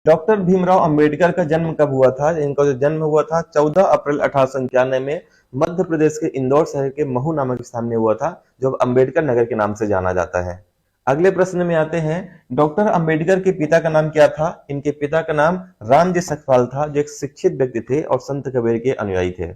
Doctor Bhimrao Ambedkar का जन्म कब हुआ था? इनका जो जन्म हुआ था 14 अप्रैल 1891 में मध्य प्रदेश के इंदौर शहर के महू नामक स्थान में हुआ था, जो अब अंबेडकर नगर के नाम से जाना जाता है। अगले प्रश्न में आते हैं, डॉक्टर अंबेडकर के पिता का नाम क्या था? इनके पिता का नाम रामजी सखपाल था, जो एक शिक्षित व्यक्ति थे और संत कबीर के अनुयायी थे।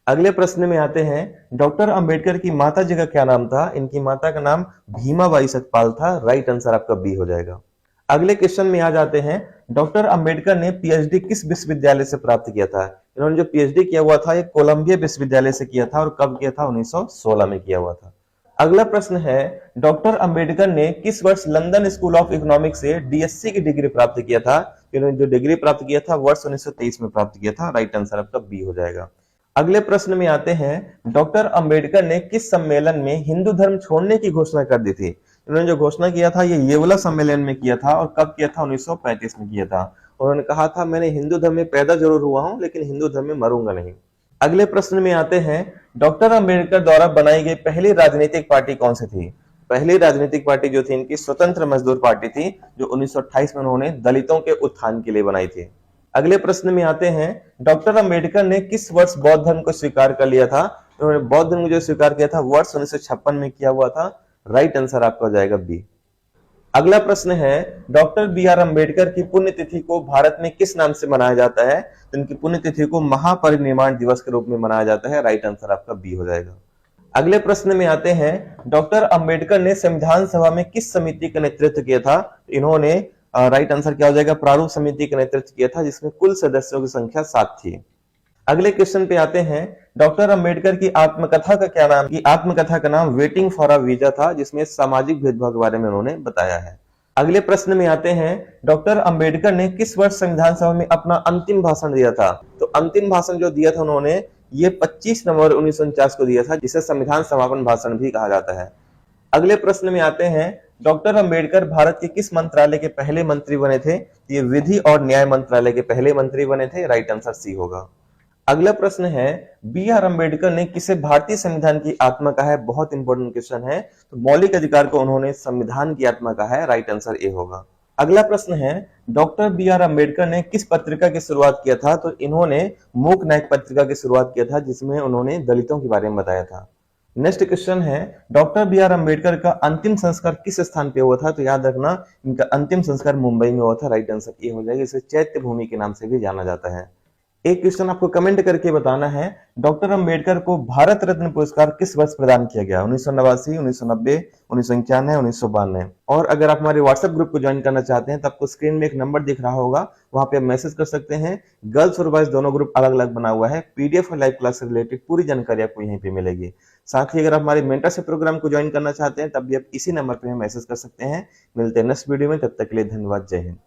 अगले प्रश्न में आते हैं, डॉक्टर अंबेडकर की माता जी का क्या नाम था? इनकी माता का नाम भीमाबाई सखपाल था। राइट आंसर आपका बी हो जाएगा। अगले क्वेश्चन में आ जाते हैं, डॉक्टर अंबेडकर ने पीएचडी किस विश्वविद्यालय से प्राप्त किया था? इन्होंने जो पीएचडी किया हुआ था ये कोलंबिया विश्वविद्यालय से किया था और कब किया था? 1916 में किया हुआ था। अगला प्रश्न है, डॉक्टर अंबेडकर ने किस वर्ष लंदन स्कूल ऑफ इकोनॉमिक्स से डीएससी की डिग्री प्राप्त किया था? इन्होंने जो डिग्री प्राप्त किया था वर्ष 1923 में प्राप्त किया था। राइट आंसर आपका बी हो जाएगा। अगले प्रश्न में आते हैं, डॉक्टर अंबेडकर ने किस सम्मेलन में हिंदू धर्म छोड़ने की घोषणा कर दी थी? इन्होंने जो घोषणा किया था ये येवला सम्मेलन में किया था और कब किया था? 1935 में किया था। उन्होंने कहा था, मैंने हिंदू धर्म में पैदा जरूर हुआ हूं लेकिन हिंदू धर्म में मरूंगा नहीं। अगले प्रश्न में आते हैं, डॉक्टर अंबेडकर द्वारा बनाई गई पहली राजनीतिक पार्टी कौन सी थी? पहली राजनीतिक पार्टी जो थी इनकी स्वतंत्र मजदूर पार्टी थी, जो 1928 में उन्होंने दलितों के उत्थान के लिए बनाई थी। अगले प्रश्न में आते हैं, डॉक्टर अंबेडकर ने किस वर्ष बौद्ध धर्म को स्वीकार कर लिया था? उन्होंने बौद्ध धर्म को जो स्वीकार किया था वर्ष 1956 में किया हुआ था। राइट आंसर आपका हो जाएगा बी। अगला प्रश्न है, डॉक्टर बी आर अम्बेडकर की पुण्यतिथि को भारत में किस नाम से मनाया जाता है? तो इनकी पुण्यतिथि को महापरिनिर्वाण दिवस के रूप में मनाया जाता है। राइट आंसर आपका बी हो जाएगा। अगले प्रश्न में आते हैं, डॉक्टर अंबेडकर ने संविधान सभा में किस समिति का नेतृत्व किया था? इन्होंने राइट आंसर क्या हो जाएगा? प्रारूप समिति का नेतृत्व किया था, जिसमें कुल सदस्यों की संख्या 7 थी। अगले क्वेश्चन पे आते हैं, डॉक्टर अंबेडकर की आत्मकथा का क्या नाम? की आत्मकथा का नाम वेटिंग फॉर अ वीजा था, जिसमें सामाजिक भेदभाव के बारे में उन्होंने बताया है। अगले प्रश्न में आते हैं, डॉक्टर अंबेडकर ने किस वर्ष संविधान सभा में अपना अंतिम भाषण दिया था? तो अंतिम भाषण जो दिया था उन्होंने ये 25 नवंबर 1949 को दिया था, जिसे संविधान समापन भाषण भी कहा जाता है। अगले प्रश्न में आते हैं, डॉक्टर अंबेडकर भारत के किस मंत्रालय के पहले मंत्री बने थे? ये विधि और न्याय मंत्रालय के पहले मंत्री बने थे। राइट आंसर सी होगा। अगला प्रश्न है, बी आर अम्बेडकर ने किसे भारतीय संविधान की आत्मा कहा है? बहुत इंपॉर्टेंट क्वेश्चन है। तो मौलिक अधिकार को उन्होंने संविधान की आत्मा कहा है। राइट आंसर ए होगा। अगला प्रश्न है, डॉक्टर बी आर अम्बेडकर ने किस पत्रिका की शुरुआत किया था? तो इन्होंने मूक नायक पत्रिका की शुरुआत किया था, जिसमें उन्होंने दलितों के बारे में बताया था। नेक्स्ट क्वेश्चन है, डॉक्टर बी आर अम्बेडकर का अंतिम संस्कार किस स्थान पे हुआ था? तो याद रखना, इनका अंतिम संस्कार मुंबई में हुआ था। राइट आंसर ए हो जाएगा। इसे चैत्य भूमि के नाम से भी जाना जाता है। एक क्वेश्चन आपको कमेंट करके बताना है, डॉक्टर अंबेडकर को भारत रत्न पुरस्कार किस वर्ष प्रदान किया गया? 1989, 1990, 1991, 1992। और अगर आप हमारे व्हाट्सएप ग्रुप को ज्वाइन करना चाहते हैं तो आपको स्क्रीन में एक नंबर दिख रहा होगा, वहां पे आप मैसेज कर सकते हैं। गर्ल्स और बॉयज दोनों ग्रुप अलग अलग बना हुआ है। पीडीएफ और लाइव क्लास से रिलेटेड पूरी जानकारी आपको यहीं पे मिलेगी। साथ ही अगर आप हमारे मेंटरशिप प्रोग्राम को ज्वाइन करना चाहते हैं तब भी आप इसी नंबर पे मैसेज कर सकते हैं। मिलते हैं नेक्स्ट वीडियो में, तब तक के लिए धन्यवाद। जय हिंद।